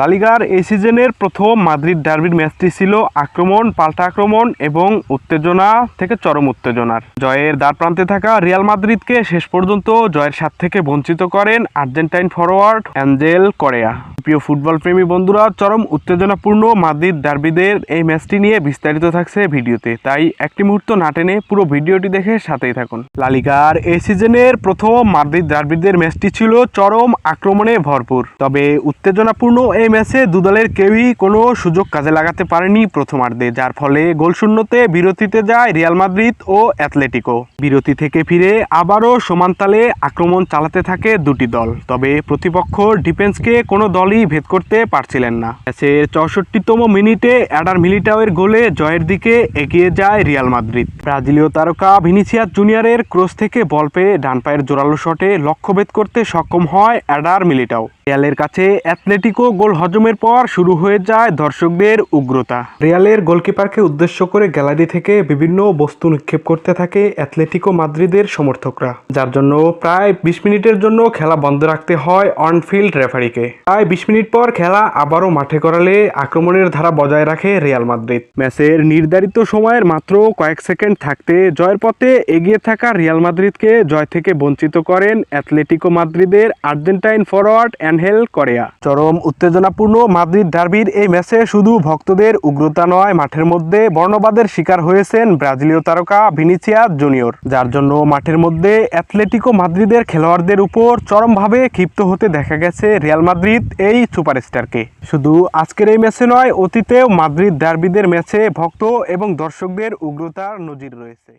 লা লিগার এই সিজনের প্রথম মাদ্রিদ ডার্বির ম্যাচটি ছিল আক্রমণ, পাল্টা আক্রমণ এবং উত্তেজনা থেকে চরম উত্তেজনার। জয়ের দ্বারপ্রান্তে থাকা রিয়াল মাদ্রিদকে শেষ পর্যন্ত জয়ের স্বাদ থেকে বঞ্চিত করেন আর্জেন্টাইন ফরোয়ার্ড অ্যাঞ্জেল করেয়া। প্রিয় ফুটবল প্রেমী বন্ধুরা, চরম উত্তেজনাপূর্ণ মাদ্রিদ ডার্বিদের এই ম্যাচটি নিয়ে বিস্তারিত থাকছে ভিডিওতে, তাই একটি মুহূর্ত না টেনে পুরো ভিডিওটি দেখে সাথেই থাকুন। লা লিগার এই সিজনের প্রথম মাদ্রিদ ডার্বিদের ম্যাচটি ছিল চরম আক্রমণে ভরপুর, তবে উত্তেজনাপূর্ণ এই ম্যাচে দুদলের কেউই কোনো সুযোগ কাজে লাগাতে পারেনি প্রথমার্ধে, যার ফলে গোলশূন্যতে বিরতিতে যায় রিয়াল মাদ্রিদ ও অ্যাথলেটিকো। বিরতি থেকে ফিরে আবারও সমান তালে আক্রমণ চালাতে থাকে দুটি দল, তবে প্রতিপক্ষ ডিফেন্সকে কোনো দলই ভেদ করতে পারছিলেন না। ম্যাচের 64তম মিনিটে অ্যাডার মিলিটাওয়ের গোলে জয়ের দিকে এগিয়ে যায় রিয়াল মাদ্রিদ। ব্রাজিলীয় তারকা ভিনিসিয়াস জুনিয়রের ক্রস থেকে বল পেয়ে ডান পায়ের জোরালো শটে লক্ষ্যভেদ করতে সক্ষম হয় অ্যাডার মিলিটাও। রিয়ালের কাছে অ্যাথলেটিকো গোল হজমের পর শুরু হয়ে যায় দর্শকদের উগ্রতা। রিয়ালের গোলকিপারকে উদ্দেশ্য করে গ্যালারি থেকে বিভিন্ন বস্তু নিক্ষেপ করতে থাকে অ্যাথলেটিকো মাদ্রিদের সমর্থকরা, যার জন্য প্রায় 20 মিনিটের জন্য খেলা বন্ধ রাখতে হয় অনফিল্ড রেফারিকে। প্রায় 20 মিনিট পর খেলা আবারও মাঠে করালে আক্রমণের ধারা বজায় রাখে রিয়াল মাদ্রিদ। ম্যাচের নির্ধারিত সময়ের মাত্র কয়েক সেকেন্ড থাকতে জয়ের পথে এগিয়ে থাকা রিয়াল মাদ্রিদকে জয় থেকে বঞ্চিত করেন অ্যাথলেটিকো মাদ্রিদের আর্জেন্টাইন ফরোয়ার্ড অ্যাঞ্জেল করেয়া। চরম উত্তেজনাপূর্ণ মাদ্রিদ ডার্বির এই ম্যাচে শুধু ভক্তদের উগ্রতা নয়, মাঠের মধ্যে বর্ণবাদের শিকার হয়েছেন ব্রাজিলীয় তারকা ভিনিসিয়াস জুনিয়র, যার জন্য মাঠের মধ্যে অ্যাথলেটিকো মাদ্রিদের খেলোয়াড়দের উপর চরমভাবে ক্ষিপ্ত হতে দেখা গেছে রিয়াল মাদ্রিদ এই সুপারস্টারকে। শুধু আজকের এই ম্যাচে নয়, অতীতেও মাদ্রিদ ডার্বিদের ম্যাচে ভক্ত এবং দর্শকদের উগ্রতার নজির রয়েছে।